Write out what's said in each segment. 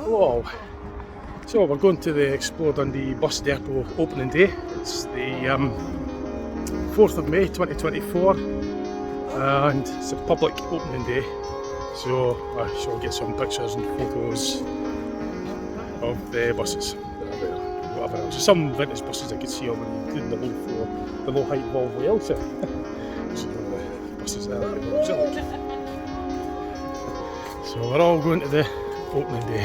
Hello. So we're going to the Explore Dundee Bus Depot opening day. It's the 4th of May 2024 and it's a public opening day. So I shall get some pictures and photos of the buses that are there. Whatever else. There's some vintage buses I could see already, including the low height Volvo Elsa. So the buses there are so we're all going to the opening day.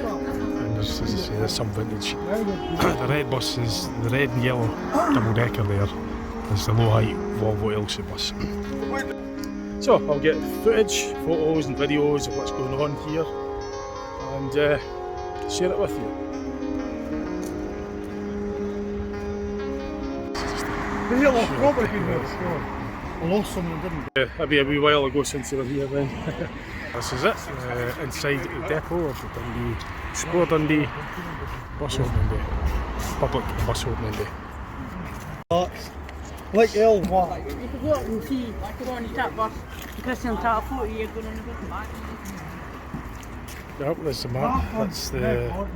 And there's, as I say, there's some vintage. The red bus is the red and yellow double decker there. There's the low height Volvo Elsa bus. So I'll get footage, photos and videos of what's going on here and share it with you. The yellow probably been there. I lost someone, didn't I? It'll be a wee while ago since they were here then. This is it, inside the depot of the Dundee, Explore Dundee bus opening day, public bus opening day. Like L1. You could go up and see, I could only tap bus, Christian tap 40, you're going to go back. Yep, there's the map, that's the,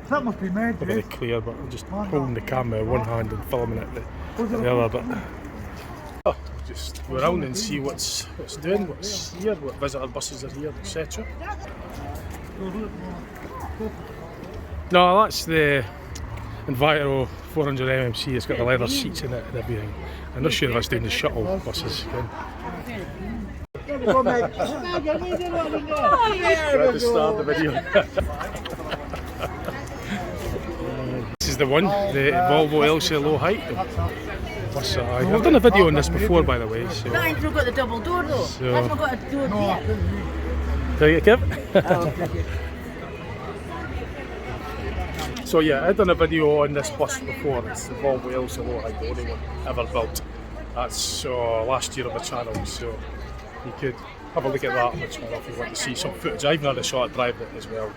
That must be mad, very clear, but I'm just holding the camera with one hand and filming it the other bit. Just go around and see what's doing, what's here, what visitor buses are here, etc. No, that's the Enviro 400 MMC. It's got the leather seats in it and everything. I'm not sure if that's doing the shuttle buses again. Try to start the video. This is the one, the Volvo Elsa low height. I've done a video on this before, by the way. So. That ain't got the double door though. So. That's not got a door yet. Can you get So yeah, I've done a video on this bus before. It's the Volvo Elsa low height, the only one ever built. That's last year on the channel, so you could have a look at that on the channel if you want to see some footage. I even had a shot driving it as well.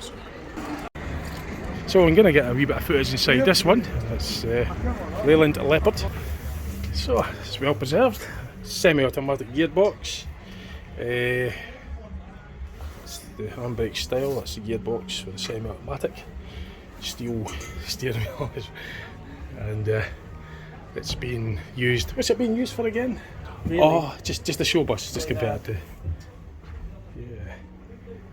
So I'm going to get a wee bit of footage inside this one. It's Leyland Leopard. So it's well preserved, semi-automatic gearbox. It's the handbrake style, that's the gearbox for the semi-automatic. Steel steering wheel, and it's been used. What's it being used for again? Really? Oh, just a show bus, just compared to. Yeah.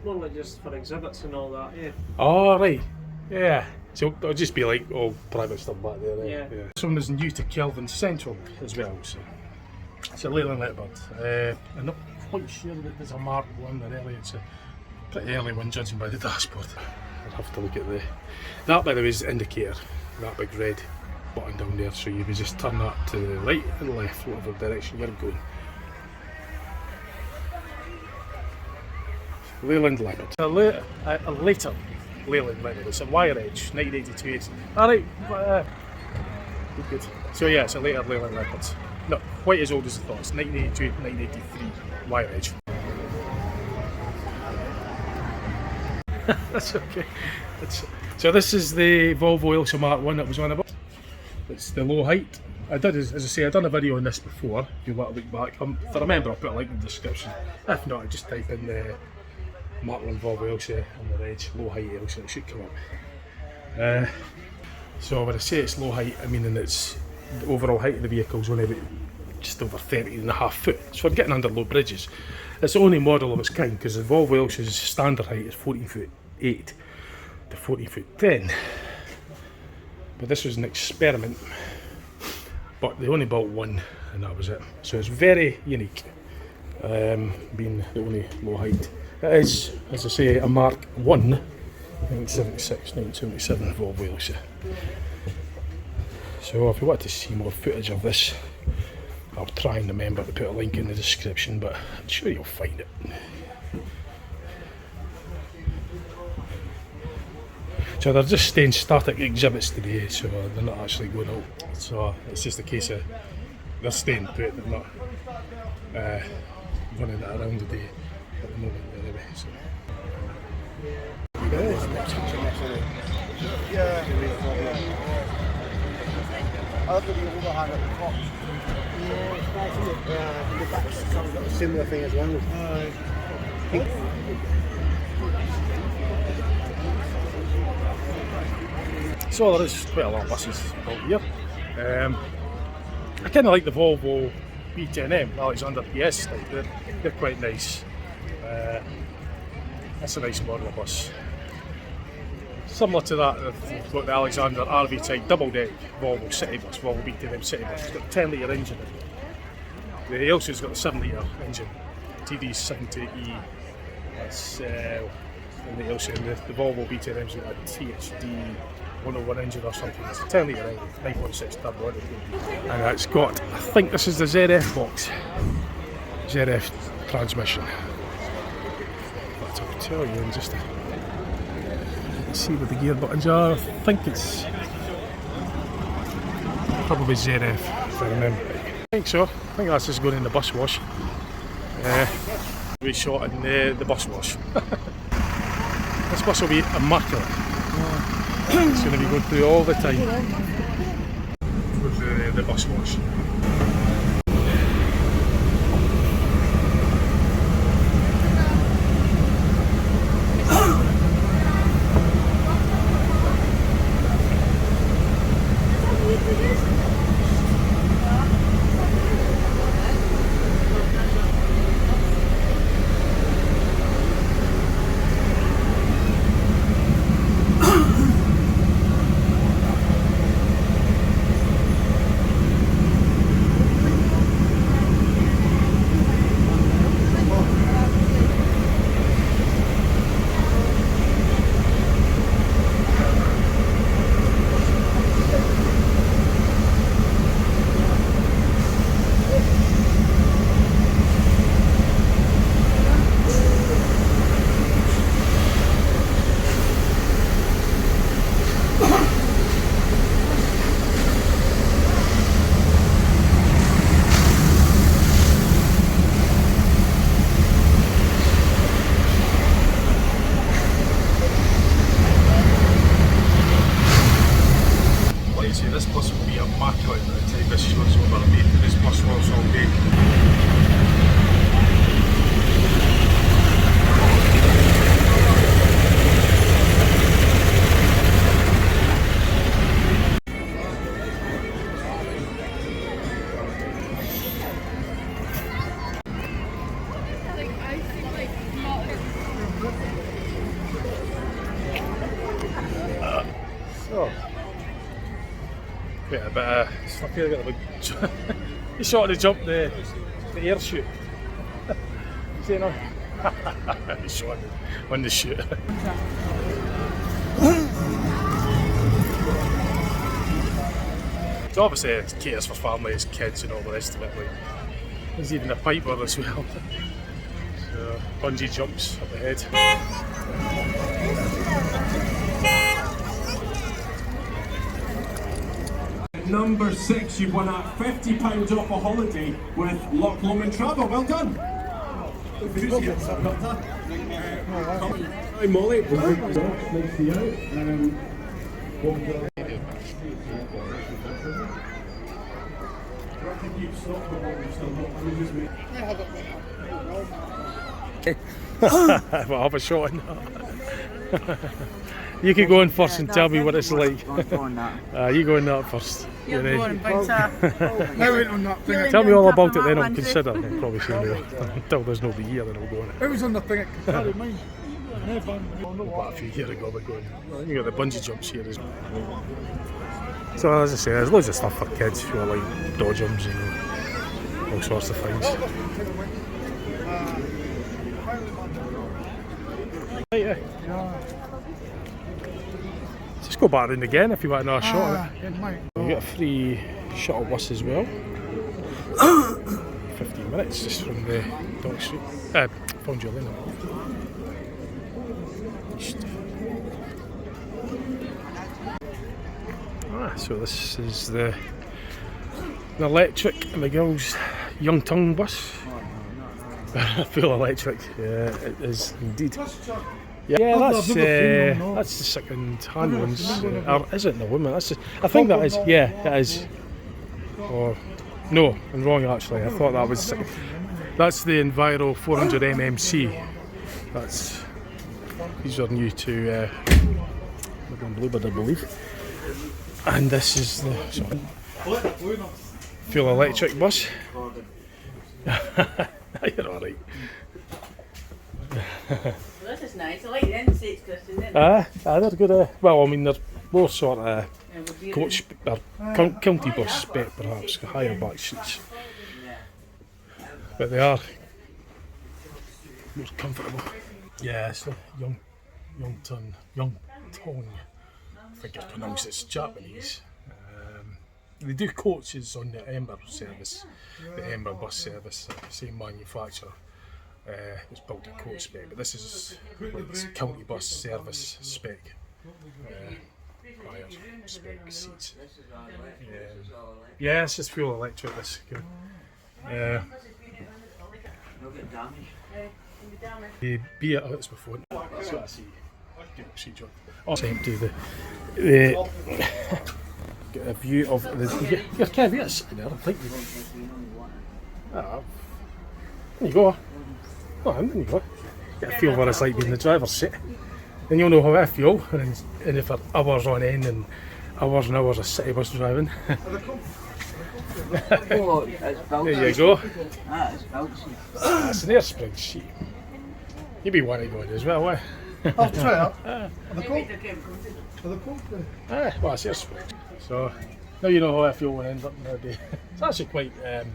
More like just for exhibits and all that, yeah. Oh right, yeah. So it'll just be like all private stuff back there. Yeah. This one is new to Kelvin Central as well. So it's a Leyland Leopard. I'm not quite sure that there's a Mark 1 or early. It's a pretty early one judging by the dashboard. I'd have to look at that, by the way, is the indicator. That big red button down there. So you would just turn that to the right and left, whatever direction you're going. Leyland Leopard. A later Leyland Leopard. It's a wire edge, 1982. Alright, good. So yeah, it's a later Leyland Leopard. Not quite as old as I thought. It's 1982, 1983 wire edge. That's okay. So this is the Volvo Elsa Mark 1 that was on about. It's the low height. I did, as I say, I've done a video on this before. If you want to look back, if I remember, I'll put a link in the description. If not, just type in the Mark 1 Volvo Elsa and the red low height Elsa, it should come up. So when I say it's low height, I mean it's the overall height of the vehicle is only about just over 30.5 foot. It's for getting under low bridges. It's the only model of its kind because the Volvo Elsa's standard height is 14'8" to 14'10". But this was an experiment. But they only built one and that was it. So it's very unique, being the only low height. It is, as I say, a Mark 1, 1976, 1977 Volvo Elsa. So if you want to see more footage of this, I'll try and remember to put a link in the description, but I'm sure you'll find it. So they're just staying static exhibits today, so they're not actually going out. So it's just a case of they're staying put, they're not running it around today at the moment anyway. So. Other the overhang at the top. Yeah, the back's got a similar thing as well. So there is quite a lot of buses out here. I kind of like the Volvo B10M, Alexander PS, like they're quite nice. That's a nice model of bus. Similar to that, we've got the Alexander RV Type double deck Volvo City Bus, Volvo B10M City Bus. It's got a 10 litre engine in it. The Ailsu's got a 7 litre engine, TD70E. That's in the Ailsu, and the Volvo B10M's got a THD 101 engine or something. It's a 10 litre engine, 9.6 turbo engine. And it's got, I think this is the ZF box, ZF transmission. But I'll tell you in just a, let's see what the gear buttons are. I think it's probably ZF if I remember right. I think so. I think that's just going in the bus wash. We shot in the bus wash. This bus will be immaculate. It's going to be going through all the time with the bus wash. This bus will be immaculate by the time this show's over. I'll be in this bus wash all day. So. Bit of stuff here, got the big he shot to jump the air chute. See no? He shot on the chute. So obviously it caters for families, kids and all the rest of it. Like, there's even a piper as well. So bungee jumps up ahead. Number 6, you've won a £50 off a holiday with Loch Lomond Travel. Well done. Hi Molly. Nice to see you. I'll have a shot in that. You can go in first and tell me what it's like. You go in that first. You're going on on that thing. Tell me all about it, then I'll consider. I probably shouldn't until there's nobody here, then I'll go on it. It was on the thing at Carry Mine. About a few years ago, we're going. You got the bungee jumps here as well. So as I say, there's loads of stuff for kids who are like dodgems and all sorts of things. Right, yeah. Just go back in again if you want another shot of it. You get a free shuttle bus as well. 15 minutes just from the Dock Street. From Julian. So this is the electric McGill's Young Tongue bus. Full electric, yeah, it is indeed. Yeah, that's the second hand ones. Or is it the woman? That's I think that is. Yeah, it is. Or no, I'm wrong actually. I thought that was. That's the Enviro 400 MMC. These are new to Bluebird, I believe. And this is the full electric bus. You're alright. This is nice. I like the end seats, Christian, didn't They're good. Well, I mean, they're more sort of coach or county bus spec, perhaps, higher back seats. But they are more comfortable. Yeah, it's the Youngton, I think it's pronounced, it's Japanese. They do coaches on the Ember service, the Ember bus service, same manufacturer. It's built to coach spec, but this is like county bus service spec. Higher spec seats. Yeah, it's just full electric. This good. The beer, oh, it's before. That's what I see. See, John. Oh, it's empty. The get a view of the. Your caveats sitting there. I think you. There you go. Oh, there you go. Get a feel what it's like being in the driver's seat. Then you'll know how I feel. And if for hours on end and hours of city bus driving. There you go. That's an air spring seat. You'd be wanting to go in as well, eh? I'll try it. Are they cold? Well, it's air spring. So now you know how I feel when it ends up in the day. It's actually quite, it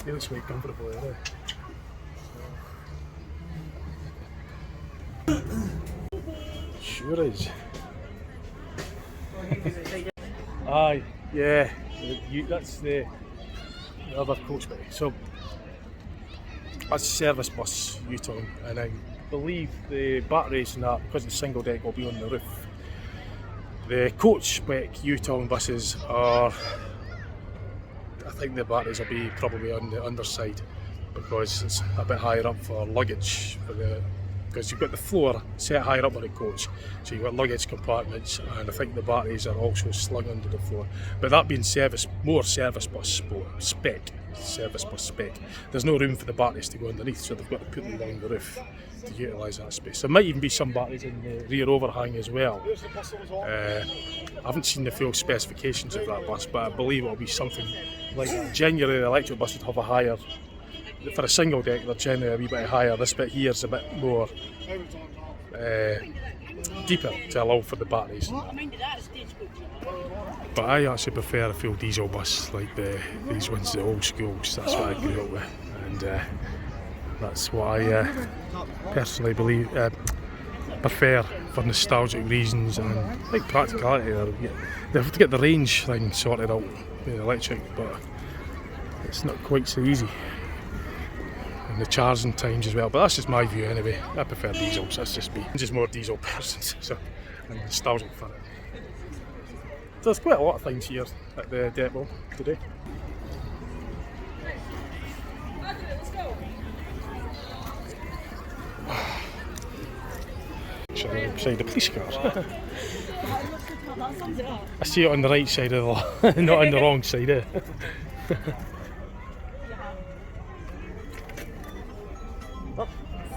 looks quite comfortable there. Sure is. Aye, yeah. That's the other coach bay. So that's service bus U-turn, and I believe the batteries and that, because it's single deck, will be on the roof. The coach spec U-turn buses are, I think the batteries will be probably on the underside because it's a bit higher up for luggage because you've got the floor set higher up on the coach, so you've got luggage compartments, and I think the batteries are also slung under the floor. But that being more service bus spec, there's no room for the batteries to go underneath, so they've got to put them along the roof to utilise that space. There might even be some batteries in the rear overhang as well. I haven't seen the full specifications of that bus, but I believe it'll be something like that. Generally, the electric bus would have a higher. For a single deck, they're generally a wee bit higher. This bit here is a bit more deeper to allow for the batteries. But I actually prefer a full diesel bus like these ones, the old schools. That's what I grew up with, and that's what I personally prefer for nostalgic reasons and like practicality. They have to get the range thing sorted out with electric, but it's not quite so easy. The charging times as well, but that's just my view anyway. I prefer diesels, that's just me. I'm just more diesel person, so I'm nostalgic for it. There's quite a lot of things here at the depot today. Actually, beside the police car. I see it on the right side of the law, not on the wrong side, eh?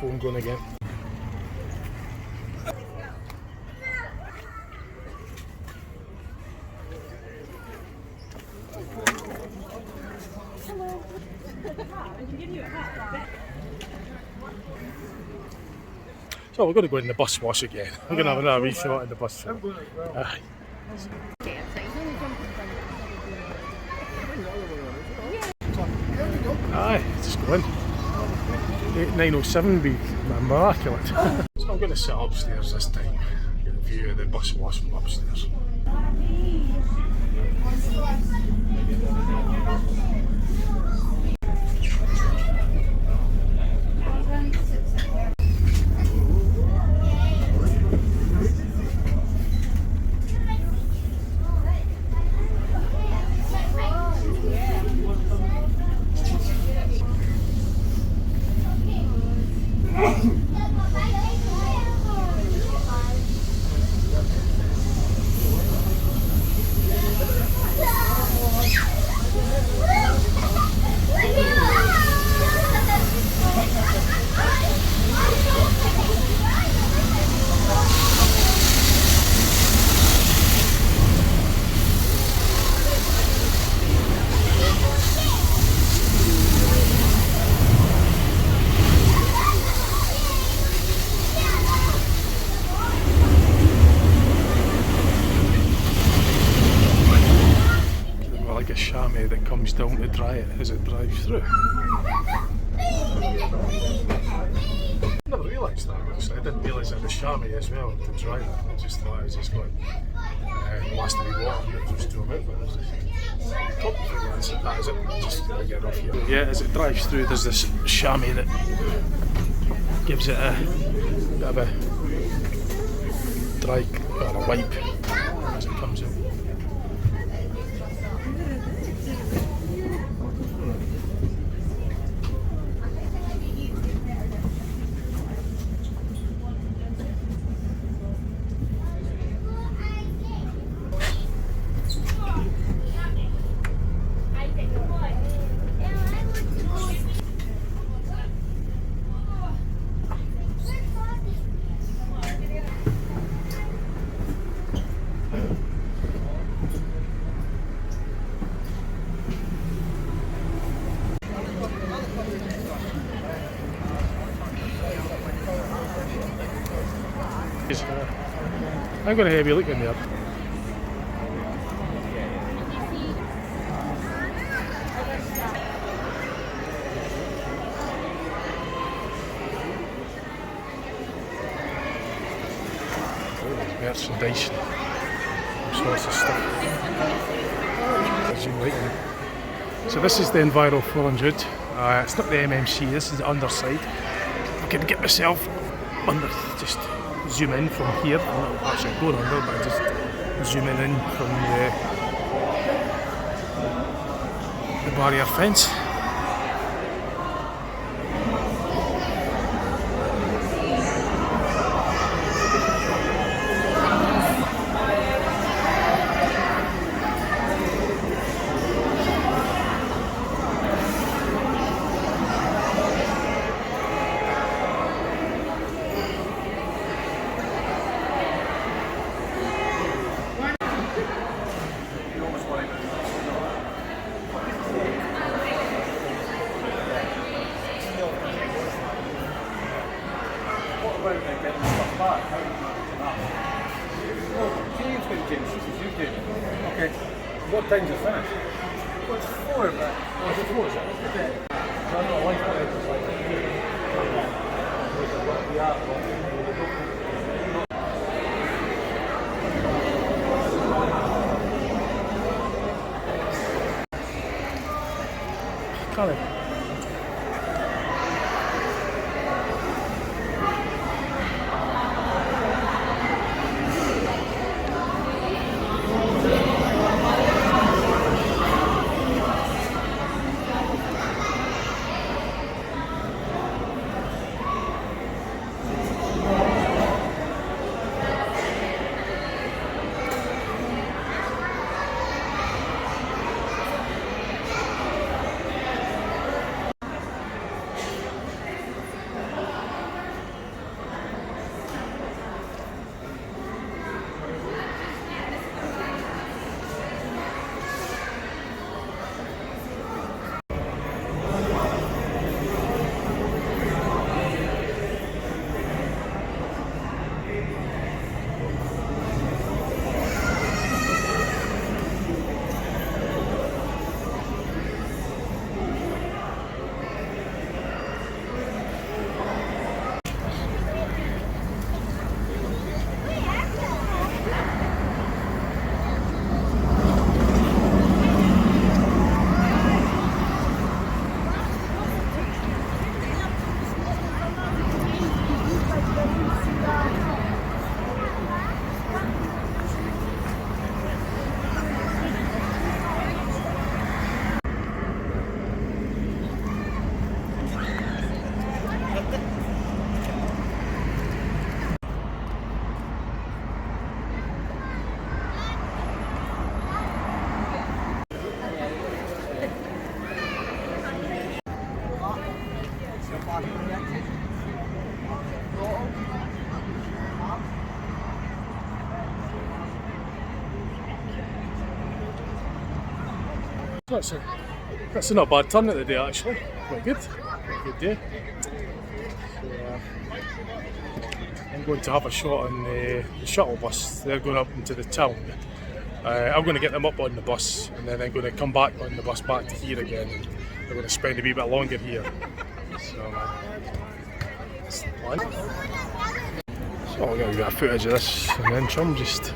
Phone going again. So we're going to go in the bus wash again. We're going to have another wee shot in the bus wash. Aye, just go in. 8907 be immaculate. So I'm going to sit upstairs this time, get a view of the bus wash from upstairs. down to dry it as it drives through. Never realised that actually. I didn't realise it was chamois as well to dry that. I just thought it was just going plastery water and it just drove out. But there's this top thing that is it. Just get it off here. Yeah, as it drives through, there's this chamois that gives it a bit of a dry or a wipe as it comes out. I'm going to have a look in there. Merchandise, all sorts of stuff. Zoom right in. So this is the Enviro 400. It's not the MMC, this is the underside. I can get myself under, just zoom in from here. I'm not actually going under, but just zooming in from the barrier fence. Okay. What time's it finish? Well, it's 4, but... Oh, is it 4, is it? I don't know, life is like... Got it. That's not a bad turn of the day actually. Quite good. Quite good day. So, I'm going to have a shot on the shuttle bus. They're going up into the town. I'm going to get them up on the bus, and then I'm going to come back on the bus back to here again. And we're going to spend a wee bit longer here. So, that's the plan. So I'll get a bit of footage of this, and then some just.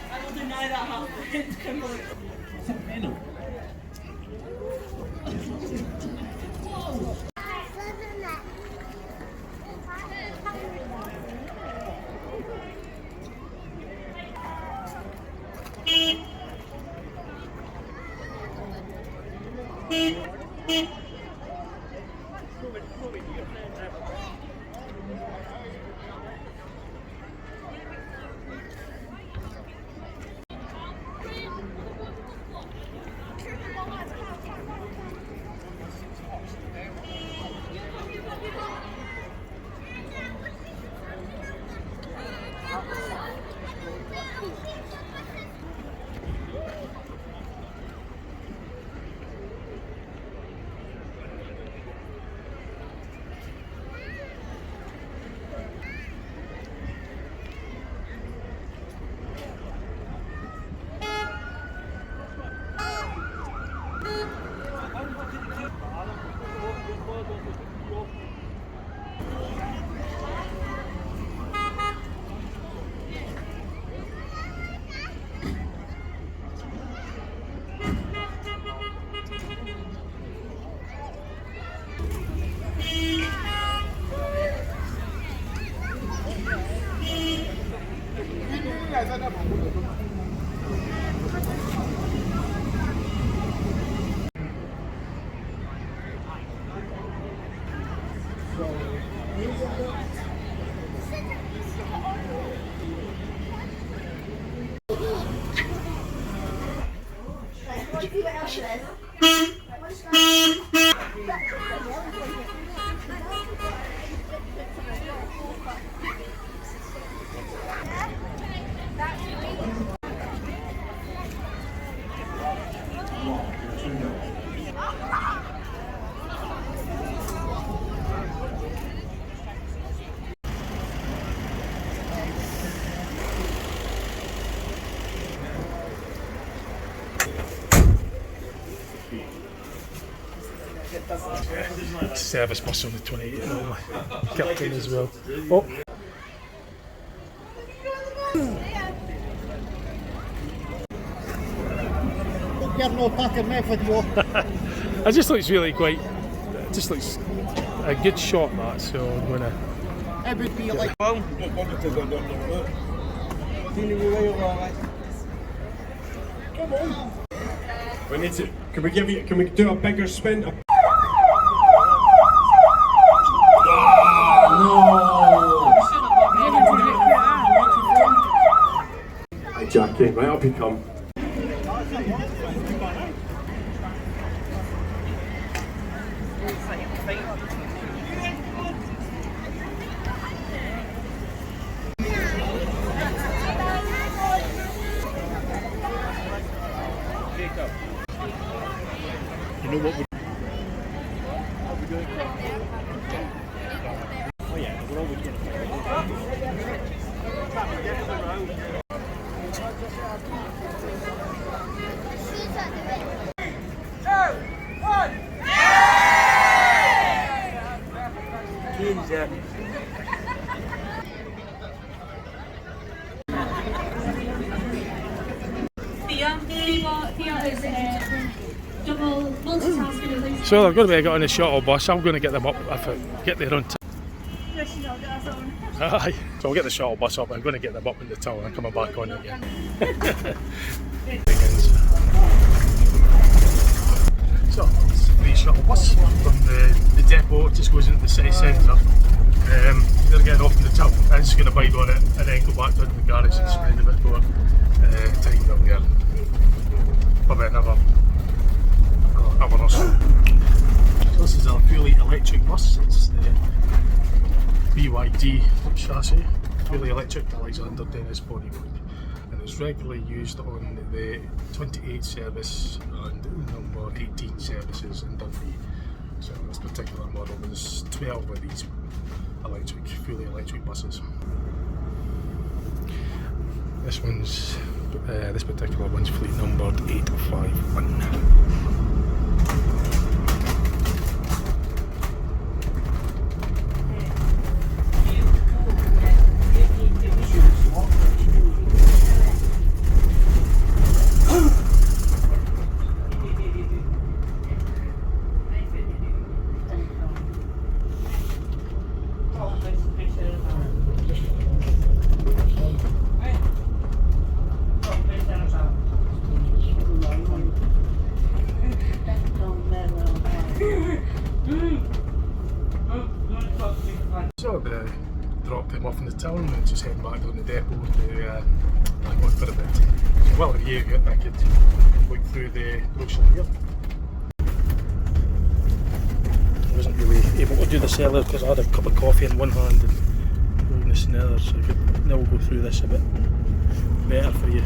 I will deny that happened. Service bus on the 28 and all my captain as well. Oh. You're no packing method, you. It just looks really quite. It just looks a good shot, that. So I'm gonna. It would be like. Come on. We need to. Can we do a bigger spin? Hi Jackie, right up you come. know what we're Thea is double multitasking. So they're going to be getting on the shuttle bus. I'm going to get them up if I get there on time. Aye. So I'll get the shuttle bus up. I'm going to get them up in the tower and coming back on again. So it's a free shuttle bus from the depot. It just goes into the city centre. They're getting off in the tower. I'm just going to bide on it and then go back down to the garage and spend a bit more time down there. Probably another hour or so. So this is a purely electric bus. It's the BYD chassis, purely electric, Alexander Dennis bodywork, and it's regularly used on the 28 service and number 18 services in Dundee. So this particular model, there's 12 of these electric, fully electric buses. This one's this particular one's fleet numbered 851. So they dropped him off in the town and just heading back on the depot to back on for a bit. So while I'm here, I could look through the brochure here. I wasn't really able to do this earlier because I had a cup of coffee in one hand and this in the other, so I could now go through this a bit better for you.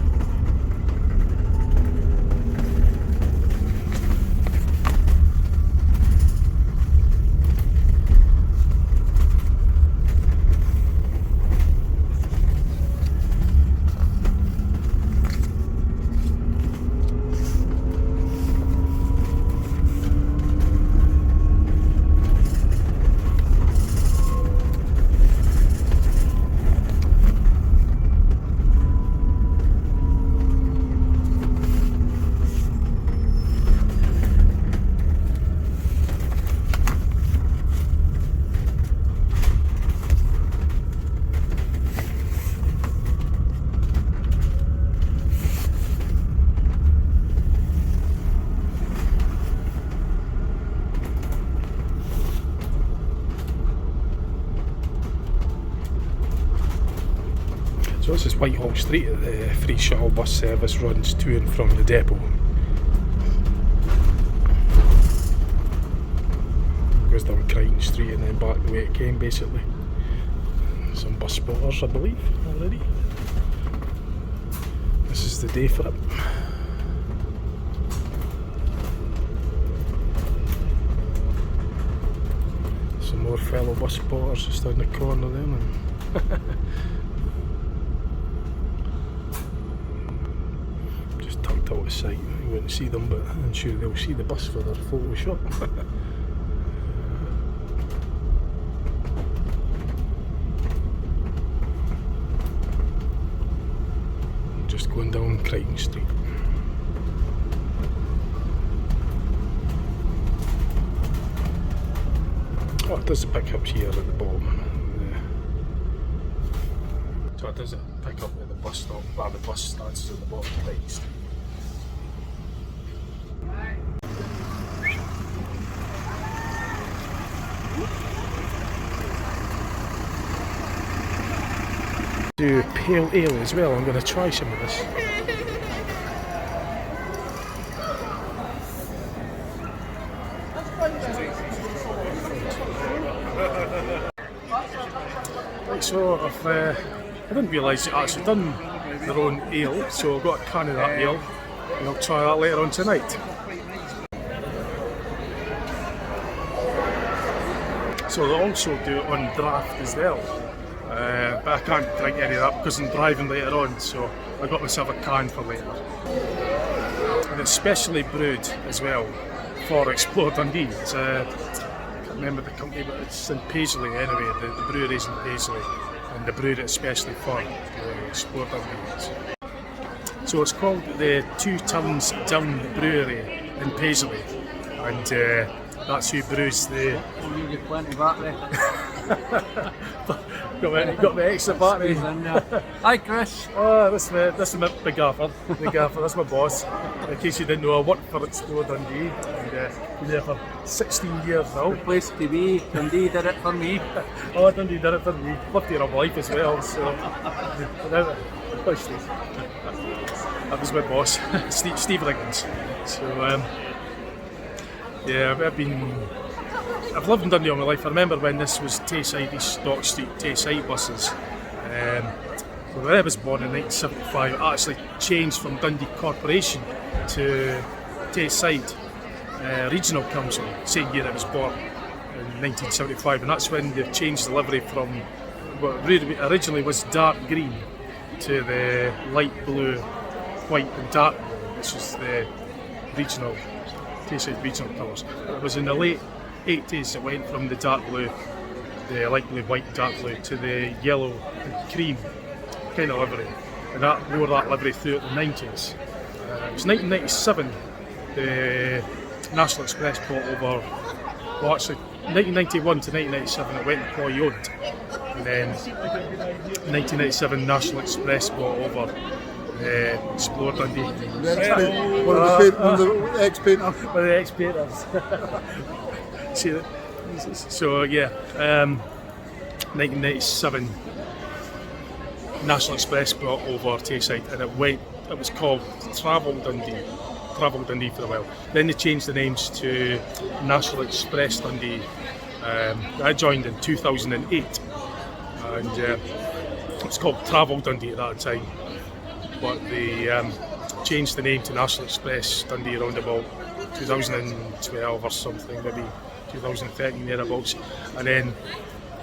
So this is Whitehall Street. The free shuttle bus service runs to and from the depot. Goes down Crichton Street and then back the way it came, basically. Some bus spotters, I believe, already. This is the day for it. Some more fellow bus spotters just down the corner there. Just tucked out of sight. You wouldn't see them, but I'm sure they'll see the bus for their photo shot. Just going down Crichton Street. Oh, it does the pickups here at the bottom. So it does a pickup at the bus stop, where the bus starts at the bottom of Crichton Street. Do pale ale as well. I'm going to try some of this. Right, so I didn't realise it actually done their own ale, so I've got a can of that ale and I'll try that later on tonight. So they also do it on draft as well. But I can't drink any of that because I'm driving later on, so I got myself a can for later. And it's specially brewed as well for Explore Dundee. It's I can't remember the company, but it's in Paisley anyway. The brewery's in Paisley, and they brewed it especially for Explore Dundee. So it's called the Two Turns Down Brewery in Paisley, and that's who brews the. You get plenty of battery. got the extra battery. Hi, Chris. Oh, that's my big gaffer. The gaffer, that's my boss. In case you didn't know, I worked for Explore Dundee, and been there for 16 years now. Place to be. Dundee did it for me. Oh, Dundee did it for me. 50 year of life as well, so. That was my boss, Steve Riggins. So, yeah, I've lived in Dundee all my life. I remember when this was Tayside, East Dock Street, Tayside buses. So when I was born in 1975, it actually changed from Dundee Corporation to Tayside Regional Council, same year I was born in 1975, and that's when they changed the livery from what really originally was dark green to the light blue, white and dark blue, which is the regional, Tayside regional colours. It was in the late 80s it went from the dark blue, the light blue, white, dark blue to the yellow and cream kind of livery, and that wore that livery throughout the 90s. It was 1997 the National Express bought over, well actually 1991 to 1997 it went employee owned, and then 1997 National Express bought over Explore Dundee. One of the ex-painters. One of the ex-painters. See that? So yeah, 1997 National Express brought over Tayside, and it was called Travel Dundee for a while. Then they changed the names to National Express Dundee. I joined in 2008, and it was called Travel Dundee at that time. But they changed the name to National Express Dundee around about 2012 or something, maybe 2013 thereabouts. And then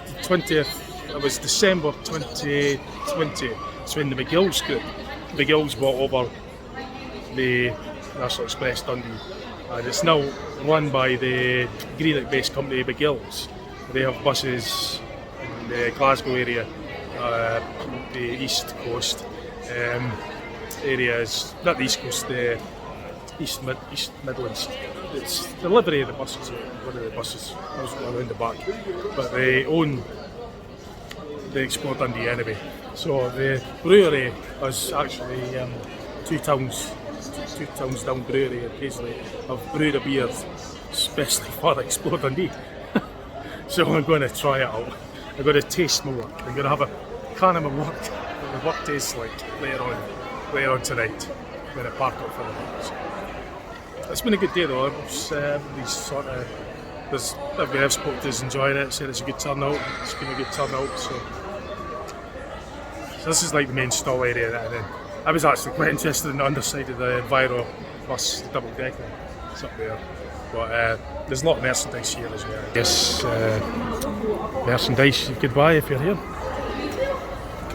the 20th, it was December 2020, it's when the McGill's group, McGill's bought over the National Express Dundee, and it's now run by the Greenock based company McGill's. They have buses in the Glasgow area, the East Coast areas, not the East Coast, the East Midlands. It's the livery of the buses, one of the buses, around the back, but they own the Explore Dundee anyway. So the brewery is actually Two Towns Down Brewery in Paisley. I've brewed a beer especially for Explore Dundee. So I'm going to try it out. I'm going to taste my work. I'm going to have a can of my work, what the work tastes like later on tonight when I park up for the night. It's been a good day though. Everybody I've spoken to is enjoying it, said it's a good turnout. It's been a good turnout. So this is like the main stall area that I'm in. I was actually quite interested in the underside of the Enviro bus, the double decker. It's up there. But there's a lot of merchandise here as well. Yes, merchandise you could buy if you're here.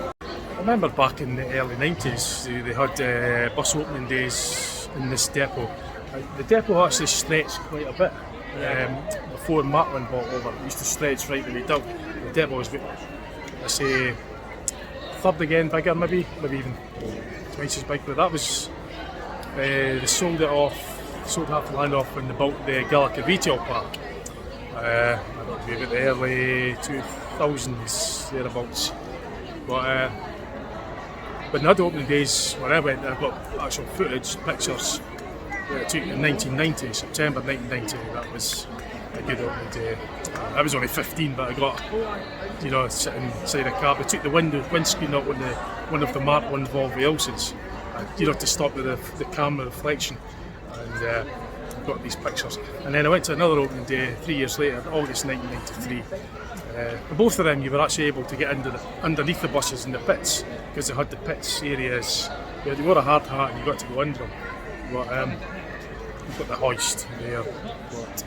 I remember back in the early 90s they had bus opening days in this depot. The depot actually stretched quite a bit. Before Matlin bought over, it used to stretch right the way down. The depot was, I say, third again bigger, maybe even twice as big. But that was they sold half the land off when they built the Gallagher Retail Park. I don't know, maybe the early 2000s thereabouts. But when they had opening days, when I went, I've got actual footage, pictures. I took in 1990, September 1990. That was a good opening day. I was only 15, but I got, sitting inside a car. I took the windscreen up one of the Mark 1 Volvo Elses, to stop the camera reflection, and got these pictures. And then I went to another opening day 3 years later, August 1993. Both of them, you were actually able to get underneath the buses in the pits, because they had the pits areas. You wore a hard hat and you got to go under them. But you've got the hoist there. But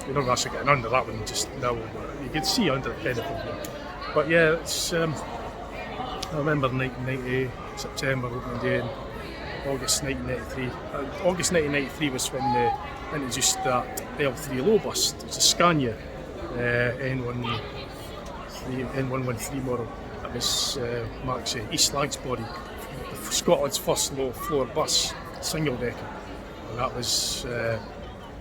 you're not actually getting under that one just now. You can see under the kind of thing. But yeah, it's. I remember 1990 September opening day, and August 1993. August 1993 was when they introduced that L3 low bus. It's a Scania N113 model. That was Mark's East Lags body, Scotland's first low floor bus, single decker. And that was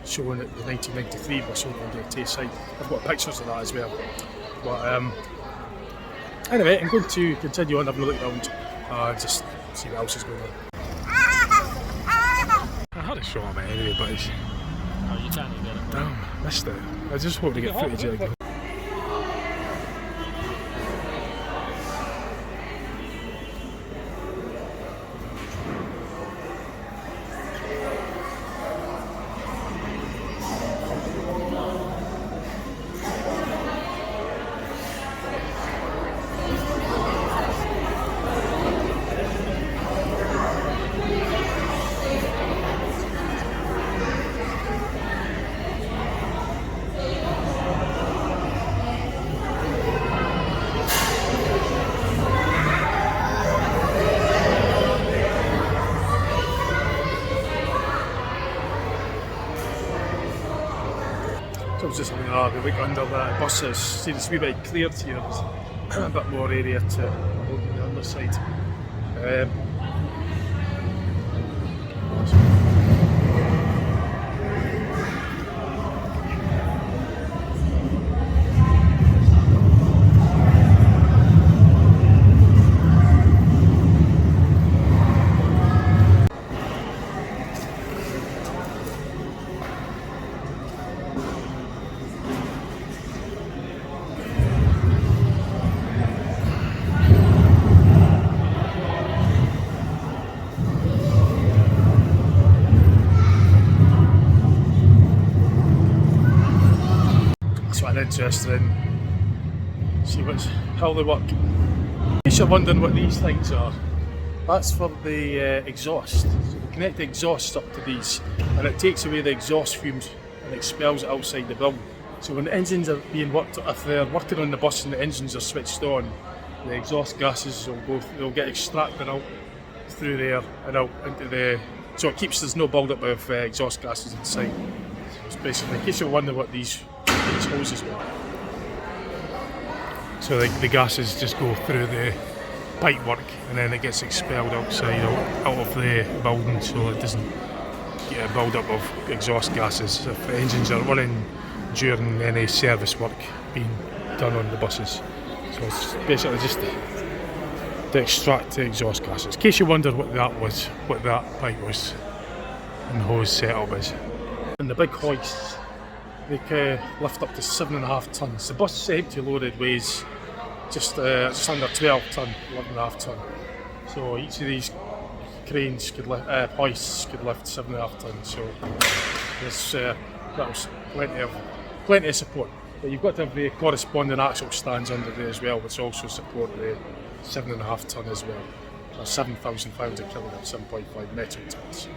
shown at the 1993 bus opening day at Tayside. I've got pictures of that as well. But anyway, I'm going to continue on having a look around and just see what else is going on. I had a shot of it anyway, but it's... Oh, you can't get it. Damn, missed it. I just hope to get footage of it. So I was just having a look under the buses. See, it's a wee bit cleared here. There's a bit more area to look at the underside. Interested in see how they work. If you're wondering what these things are, that's for the exhaust. So we connect the exhaust up to these, and it takes away the exhaust fumes and expels it outside the building. So when the engines are being worked, if they're working on the bus and the engines are switched on, the exhaust gases they'll get extracted out through there and out into the. So it keeps there's no build up of exhaust gases inside. So it's basically, in case you're wondering what these hoses were. So the gases just go through the pipe work and then it gets expelled outside out of the building, so it doesn't get a build up of exhaust gases if the engines are running during any service work being done on the buses. So it's basically just to extract the exhaust gases. In case you wondered what that pipe was and the hose setup is. And the big hoists, they can lift up to 7.5 tonnes. The bus empty loaded weighs just under 12 tonne, 11.5 tonne. So each of these cranes could lift, hoists could lift 7.5 tonnes. So there's that was plenty of support. But you've got to have the corresponding axle stands under there as well, which also support the 7.5 tonne as well. Or 7,500 kilogram, 7.5 metric tonnes.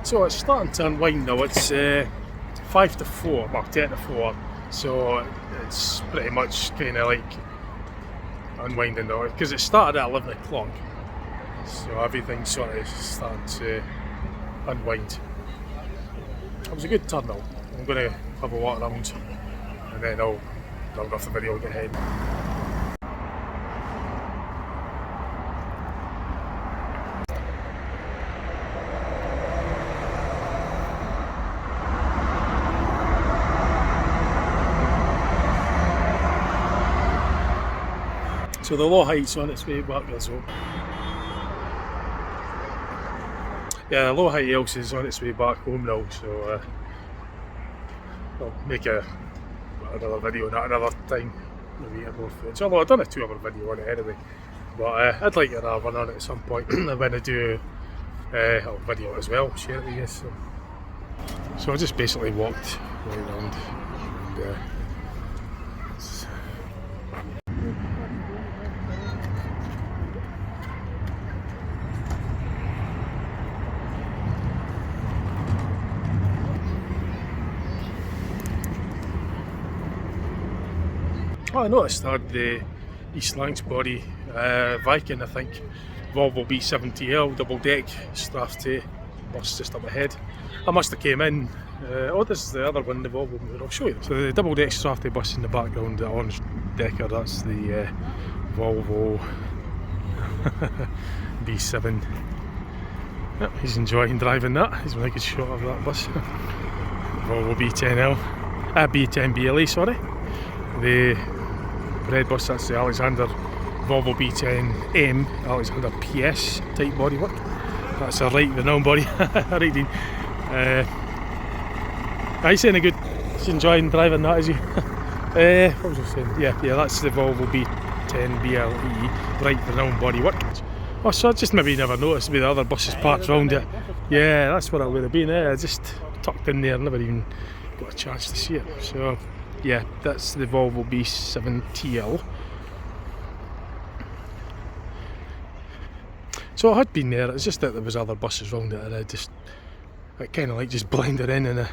So it's starting to unwind now. It's 5 to 4, well 10 to 4, so it's pretty much kind of like unwinding now because it started at 11 o'clock, so everything's sort of starting to unwind. It was a good turnout. I'm going to have a walk around and then I'll round off the video and get ahead. So the low height's on its way back as well. Yeah, the low height else is on its way back home now, so I'll make another video on that another time. Maybe more footage. Although I've done a 2 hour video on it anyway. But I'd like to have one on it at some point when I do a video as well, share it with you. So I just basically walked right around and I noticed I had the East Lancs body Viking, I think, Volvo B70L double deck Strathspey bus just up ahead. I must have came in. This is the other one, the Volvo. I'll show you. So the double deck Strathspey bus in the background, the orange decker, that's the Volvo B7. Yep, he's enjoying driving that. He's making a good shot of that bus. Volvo B10L, B10 BLE, sorry. The red bus, that's the Alexander Volvo B10M, Alexander PS type bodywork. That's a right renowned body. Right, Dean. He's saying a good. He's enjoying driving that, is he? What was I saying? Yeah, that's the Volvo B10 BLE, right renowned bodywork. Oh, so I just maybe never noticed with the other buses parked round it. Yeah, that's what I would have been. I just tucked in there, never even got a chance to see it. So. Yeah, that's the Volvo B7TL. So I had been there, it's just that there was other buses round it and I kind of like just blended in and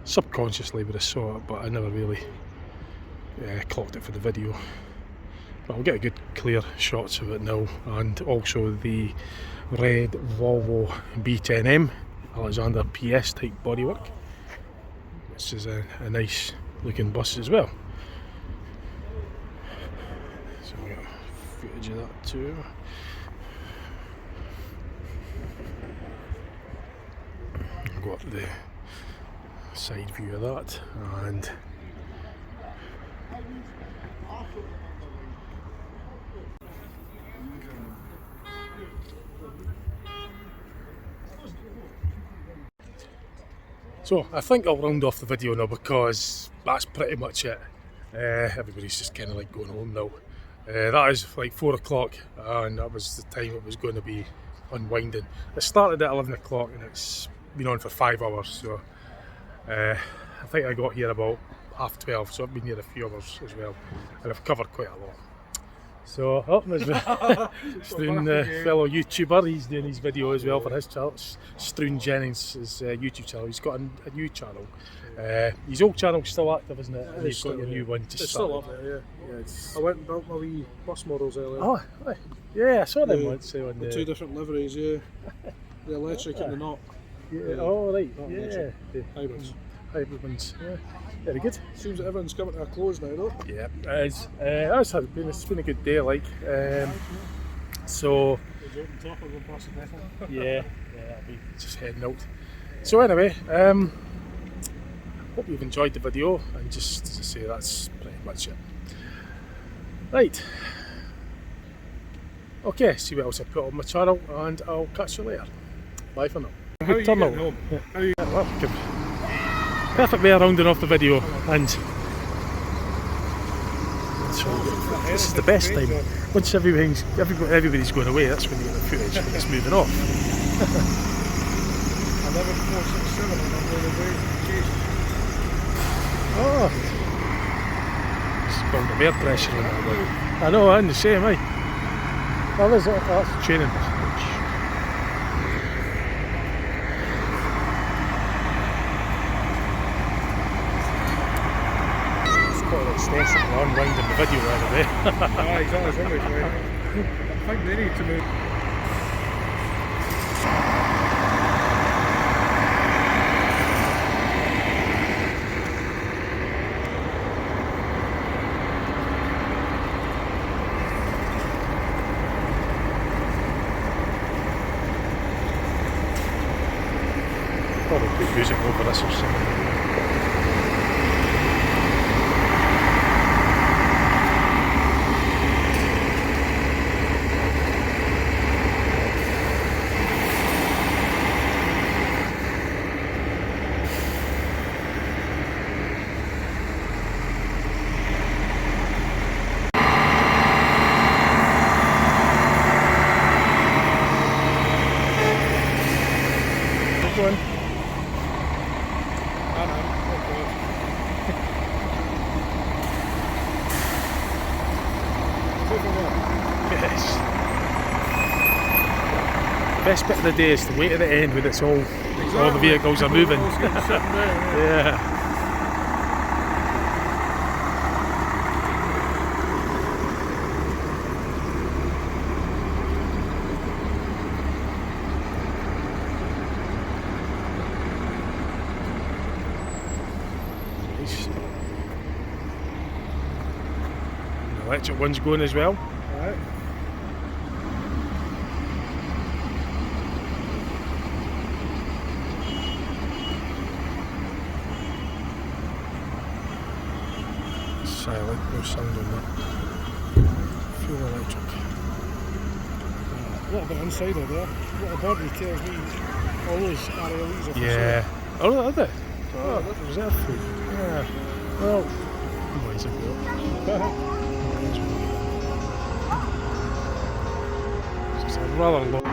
subconsciously would have saw it, but I never really clocked it for the video. But I'll get a good clear shots of it now, and also the red Volvo B10M, Alexander PS type bodywork, which is a nice looking bus as well. So we got footage of that too. I've got the side view of that, and so I think I'll round off the video now because that's pretty much it. Everybody's just kind of like going home now. That is like 4 o'clock and that was the time it was going to be unwinding. It started at 11 o'clock and it's been on for 5 hours, so I think I got here about 12:30, so I've been here a few hours as well and I've covered quite a lot. So, there's Struan, fellow YouTuber, he's doing his video as well for his channel. Struan Jennings' YouTube channel. He's got a new channel. His old channel's still active, isn't it? And he's got a new one just It's still up there, yeah. I went and built my wee bus models earlier. Oh, yeah, I saw them once. On the 2 different liveries, yeah. The electric and the not. Yeah. Oh, right, not yeah. The hybrid ones, yeah. Very good. Seems that everyone's coming to a close now, though. Yeah, it is. It's been a good day, like. So. Yeah, I'll be just heading out. So anyway, hope you've enjoyed the video, and just to say that's pretty much it. Right. Okay, see what else I put on my channel, and I'll catch you later. Bye for now. How are you getting home? Yeah. How are you? Well, good. Perfect way of rounding off the video, and this is the best time. Once everybody's going away, that's when you get the footage and it's moving off. 11467 on the way. Oh, it's got the air pressure in that. I know, I'm the same, eh? Oh, that's the training bus. Extensive unwinding the video right away. He's always on his way. I think they need to move. Probably put music over this or something. go on. Yes. Best bit of the day is to wait at the end when it's all the vehicles are moving. Yeah. Nice. The electric one's going as well. Alright. Silent, no sound on that. Full electric. A little bit inside of there. What a body tells me all those RLEs are for Yeah. Oh, are they? Oh, reserve food. Yeah. Well, ways ago. It's a rather long.